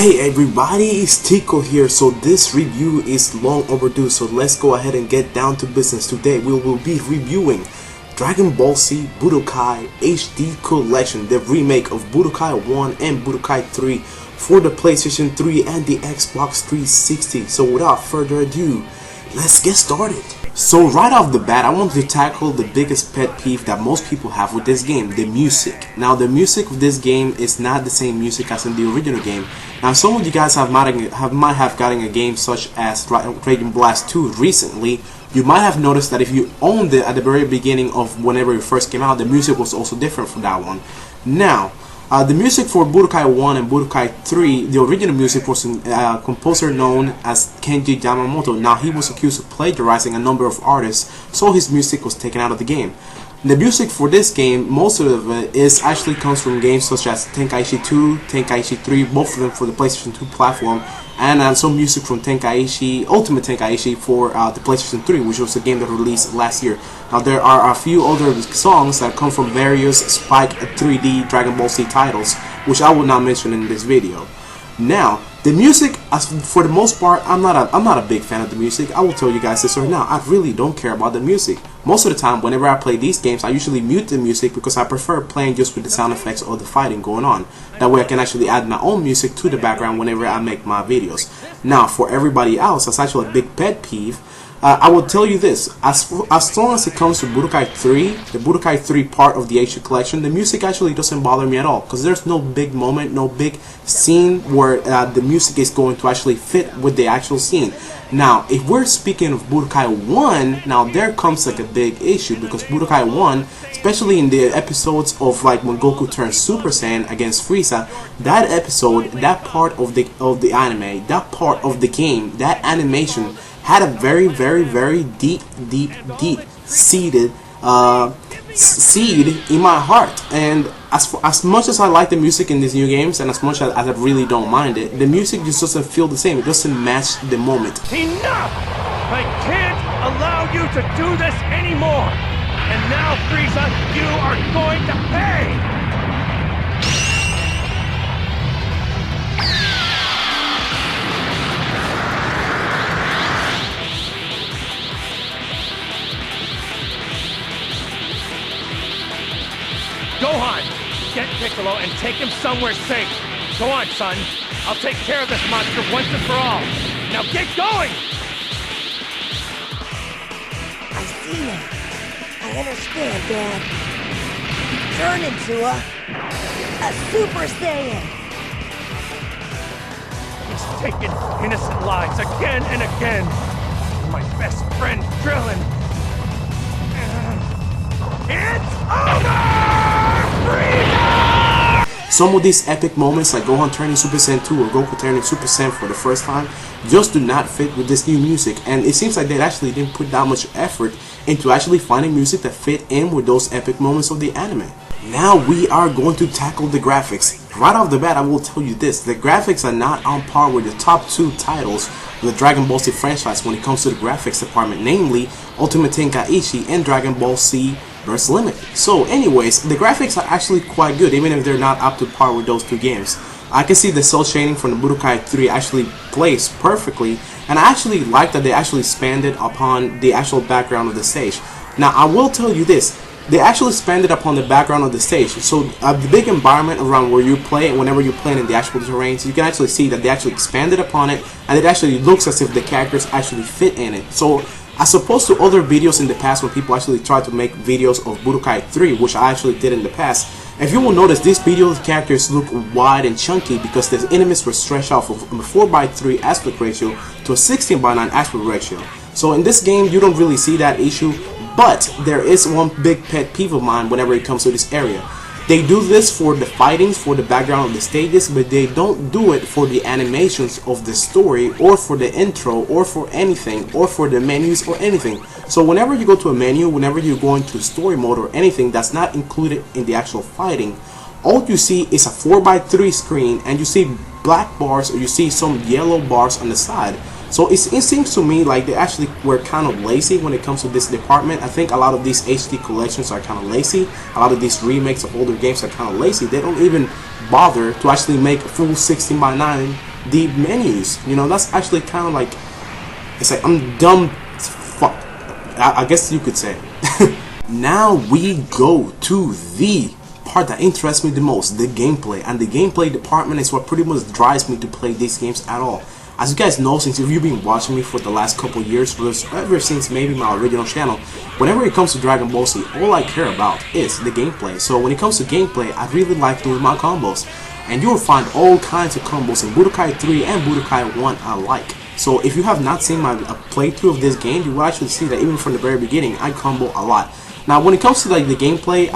Hey everybody, it's Tico here. So this review is long overdue, so let's go ahead and get down to business. Today we will be reviewing Dragon Ball Z Budokai HD Collection, the remake of Budokai 1 and Budokai 3 for the PlayStation 3 and the Xbox 360. So without further ado, let's get started. So right off the bat, I want to tackle the biggest pet peeve that most people have with this game, the music. Now the music of this game is not the same music as in the original game. Now some of you guys might have gotten a game such as Dragon Blast 2 recently. You might have noticed that if you owned it at the very beginning of whenever it first came out, the music was also different from that one. Now, the music for Budokai 1 and Budokai 3, the original music was a composer known as Kenji Yamamoto. Now, he was accused of plagiarizing a number of artists, so his music was taken out of the game. The music for this game, most of it actually comes from games such as Tenkaichi 2, Tenkaichi 3, both of them for the PlayStation 2 platform, and some music from Ultimate Tenkaichi for the PlayStation 3, which was a game that released last year. Now there are a few other songs that come from various Spike 3D Dragon Ball Z titles, which I will not mention in this video. Now, the music, for the most part, I'm not a big fan of the music. I will tell you guys this right now. I really don't care about the music. Most of the time, whenever I play these games, I usually mute the music because I prefer playing just with the sound effects or the fighting going on. That way I can actually add my own music to the background whenever I make my videos. Now, for everybody else, that's actually a big pet peeve. I will tell you this, as long as it comes to Budokai 3, the Budokai 3 part of the HD collection, the music actually doesn't bother me at all, because there's no big moment, no big scene where the music is going to actually fit with the actual scene. Now, if we're speaking of Budokai 1, now there comes like a big issue, because Budokai 1, especially in the episodes of like when Goku turns Super Saiyan against Frieza, that episode, that part of the anime, that part of the game, that animation had a very deep seed in my heart. And as much as I like the music in these new games, and as much as I really don't mind it, the music just doesn't feel the same. It doesn't match the moment. Enough! I can't allow you to do this anymore! And now, Frieza, you are going to pay! Gohan, get Piccolo and take him somewhere safe. Go on, son. I'll take care of this monster once and for all. Now get going! I see now. I understand, Dad. Turn into a Super Saiyan. He's taken innocent lives again and again. My best friend, Krillin. It's over! Some of these epic moments, like Gohan turning Super Saiyan 2 or Goku turning Super Saiyan for the first time, just do not fit with this new music. And it seems like they actually didn't put that much effort into actually finding music that fit in with those epic moments of the anime. Now we are going to tackle the graphics. Right off the bat, I will tell you this. The graphics are not on par with the top two titles of the Dragon Ball Z franchise when it comes to the graphics department, namely Ultimate Tenkaichi and Dragon Ball Z Burst Limit. So anyways, the graphics are actually quite good, even if they're not up to par with those two games. I can see the cell shading from the Budokai 3 actually plays perfectly, and I actually like that they actually expanded upon the actual background of the stage. Now I will tell you this, they actually expanded upon the background of the stage, so the big environment around where you play, whenever you're playing in the actual terrains, you can actually see that they actually expanded upon it, and it actually looks as if the characters actually fit in it. So as opposed to other videos in the past when people actually tried to make videos of Budokai 3, which I actually did in the past, if you will notice, these video characters look wide and chunky because the enemies were stretched out from a 4:3 aspect ratio to a 16:9 aspect ratio. So in this game, you don't really see that issue, but there is one big pet peeve of mine whenever it comes to this area. They do this for the fightings, for the background of the stages, but they don't do it for the animations of the story, or for the intro, or for anything, or for the menus, or anything. So whenever you go to a menu, whenever you go into story mode or anything that's not included in the actual fighting, all you see is a 4:3 screen, and you see black bars or you see some yellow bars on the side. So it seems to me like they actually were kind of lazy when it comes to this department. I think a lot of these HD collections are kind of lazy. A lot of these remakes of older games are kind of lazy. They don't even bother to actually make full 16:9 the menus. You know, that's actually kind of like, it's like I'm dumb fuck. I guess you could say. Now we go to the part that interests me the most, the gameplay. And the gameplay department is what pretty much drives me to play these games at all. As you guys know, since if you've been watching me for the last couple years, ever since maybe my original channel, whenever it comes to Dragon Ball Z, all I care about is the gameplay. So when it comes to gameplay, I really like doing my combos. And you will find all kinds of combos in Budokai 3 and Budokai 1 alike. So if you have not seen my playthrough of this game, you will actually see that even from the very beginning, I combo a lot. Now when it comes to like the gameplay,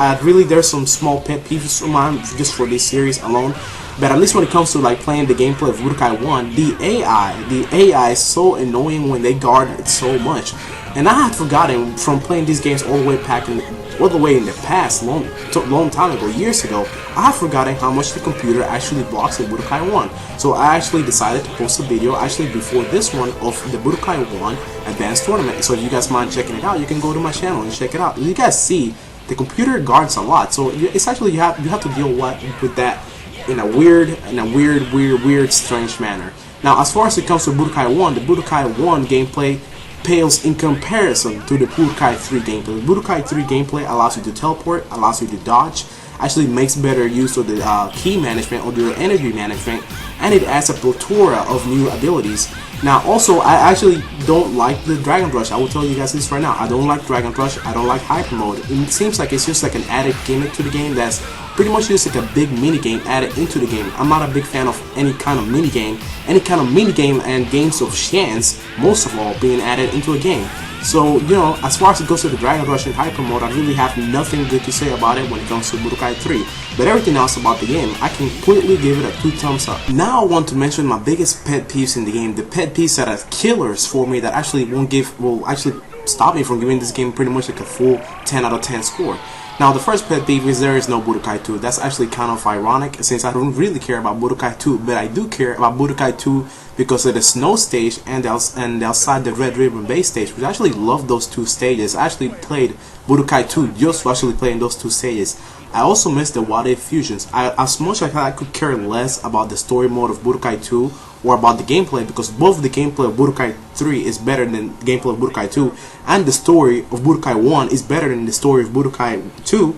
there's some small pet peeves of mine just for this series alone. But at least when it comes to like playing the gameplay of Budokai 1, the AI is so annoying when they guard it so much. And I had forgotten from playing these games all the way in the past, long time ago, years ago, I had forgotten how much the computer actually blocks in Budokai 1. So I actually decided to post a video actually before this one of the Budokai 1 Advanced Tournament. So if you guys mind checking it out, you can go to my channel and check it out. You guys see, the computer guards a lot. So it's actually, you have to deal with that in a weird, strange manner. Now, as far as it comes to Budokai 1, the Budokai 1 gameplay pales in comparison to the Budokai 3 gameplay. The Budokai 3 gameplay allows you to teleport, allows you to dodge, actually makes better use of the key management or the energy management, and it adds a plethora of new abilities. Now, also, I actually don't like the Dragon Rush. I will tell you guys this right now. I don't like Dragon Rush. I don't like Hyper Mode. It seems like it's just like an added gimmick to the game that's pretty much just like a big mini game added into the game. I'm not a big fan of any kind of mini game. Any kind of mini game and games of chance, most of all, being added into a game. So, you know, as far as it goes to the Dragon Rush and Hyper Mode, I really have nothing good to say about it when it comes to Budokai 3. But everything else about the game, I can completely give it a 2 thumbs up. Now I want to mention my biggest pet peeves in the game. The pet peeves that are killers for me that actually will actually stop me from giving this game pretty much like a full 10 out of 10 score. Now, the first pet peeve is there is no Budokai 2. That's actually kind of ironic since I don't really care about Budokai 2, but I do care about Budokai 2 because of the snow stage and outside the Red Ribbon base stage, which I actually love those 2 stages. I actually played Budokai 2 just to actually play in those 2 stages. I also miss the What If fusions. As much as I could care less about the story mode of Budokai 2 or about the gameplay, because both the gameplay of Budokai 3 is better than the gameplay of Budokai 2, and the story of Budokai 1 is better than the story of Budokai 2,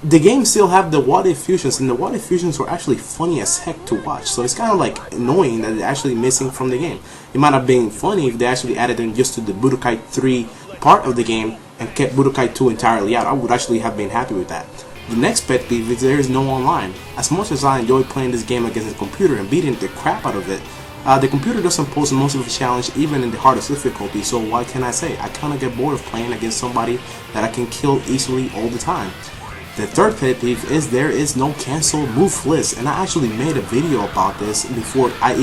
the game still have the What If fusions, and the What If fusions were actually funny as heck to watch. So it's kind of like annoying that they're actually missing from the game. It might have been funny if they actually added them just to the Budokai 3 part of the game and kept Budokai 2 entirely out. I would actually have been happy with that. The next pet peeve is there is no online. As much as I enjoy playing this game against the computer and beating the crap out of it, the computer doesn't pose most of the challenge even in the hardest difficulty, so what can I say? I kinda get bored of playing against somebody that I can kill easily all the time. The third pet peeve is there is no cancel move list, and I actually made a video about this before I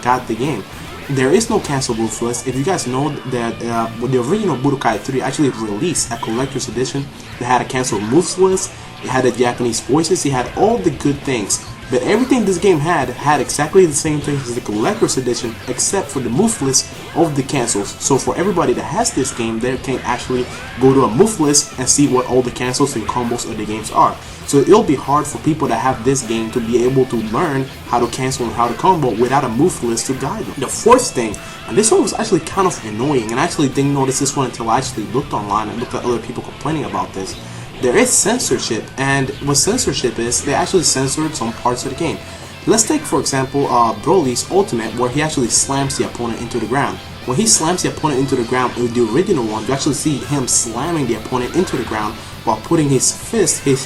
got the game. There is no cancel move list. If you guys know that the original Budokai 3 actually released a collector's edition that had a cancel moves list, it had the Japanese voices, it had all the good things. But everything this game had exactly the same things as the collector's edition, except for the move list of the cancels. So for everybody that has this game, they can actually go to a move list and see what all the cancels and combos of the games are. So it'll be hard for people that have this game to be able to learn how to cancel and how to combo without a move list to guide them. The fourth thing, and this one was actually kind of annoying, and I actually didn't notice this one until I actually looked online and looked at other people complaining about this. There is censorship, and what censorship is, they actually censored some parts of the game. Let's take, for example, Broly's ultimate, where he actually slams the opponent into the ground. When he slams the opponent into the ground in the original one, you actually see him slamming the opponent into the ground while putting his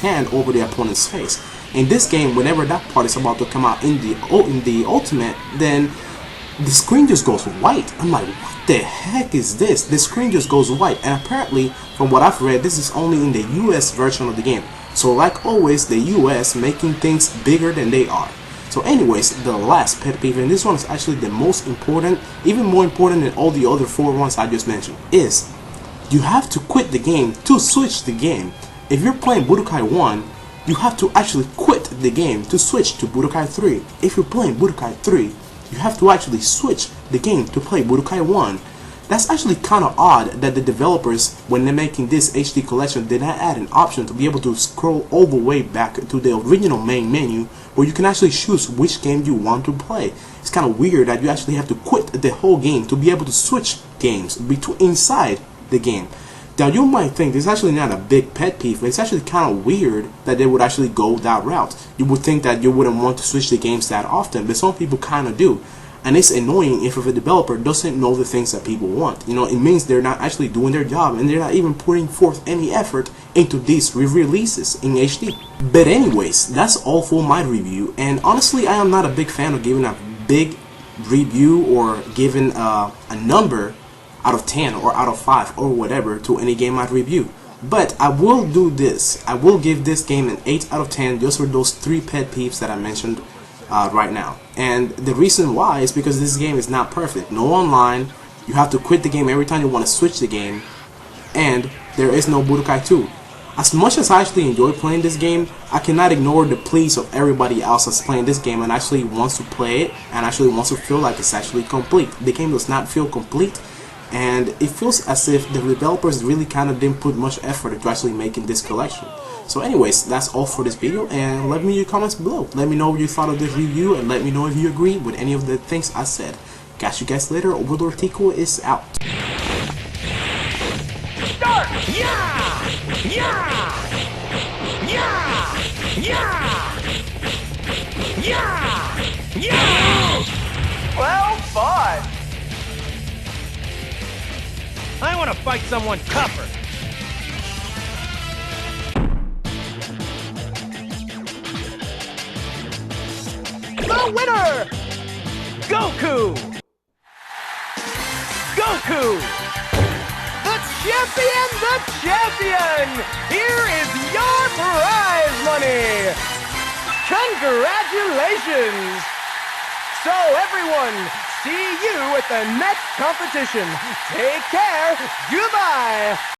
hand over the opponent's face. In this game, whenever that part is about to come out in the ultimate, then the screen just goes white. I'm like, what the heck is this? The screen just goes white, and apparently, from what I've read, this is only in the US version of the game. So like always, the US making things bigger than they are. So anyways, the last pet peeve, and this one is actually the most important, even more important than all the other 4 ones I just mentioned, is you have to quit the game to switch the game. If you're playing Budokai 1, you have to actually quit the game to switch to Budokai 3. If you're playing Budokai 3, you have to actually switch the game to play Budokai 1. That's actually kind of odd that the developers, when they're making this HD collection, did not add an option to be able to scroll all the way back to the original main menu where you can actually choose which game you want to play. It's kind of weird that you actually have to quit the whole game to be able to switch games inside the game. Now you might think this is actually not a big pet peeve, but it's actually kind of weird that they would actually go that route. You would think that you wouldn't want to switch the games that often, but some people kind of do. And it's annoying if a developer doesn't know the things that people want. You know, it means they're not actually doing their job and they're not even putting forth any effort into these re-releases in HD. But anyways, that's all for my review. And honestly, I am not a big fan of giving a big review or giving a number out of 10 or out of 5 or whatever to any game I review. But I will do this. I will give this game an 8 out of 10 just for those 3 pet peeves that I mentioned right now. And the reason why is because this game is not perfect. No online, you have to quit the game every time you want to switch the game, and there is no Budokai 2. As much as I actually enjoy playing this game, I cannot ignore the pleas of everybody else that's playing this game and actually wants to play it and actually wants to feel like it's actually complete. The game does not feel complete, and it feels as if the developers really kind of didn't put much effort into actually making this collection. So anyways, that's all for this video, and let me know your comments below. Let me know what you thought of this review, and let me know if you agree with any of the things I said. Catch you guys later. Underlordtico is out. Start! Yeah! Yeah! Yeah! Yeah! Yeah! Yeah! Well, fun! I want to fight someone tougher. The winner! Goku! Goku! The champion! The champion! Here is your prize money! Congratulations! So everyone, see you at the next competition. Take care. Goodbye.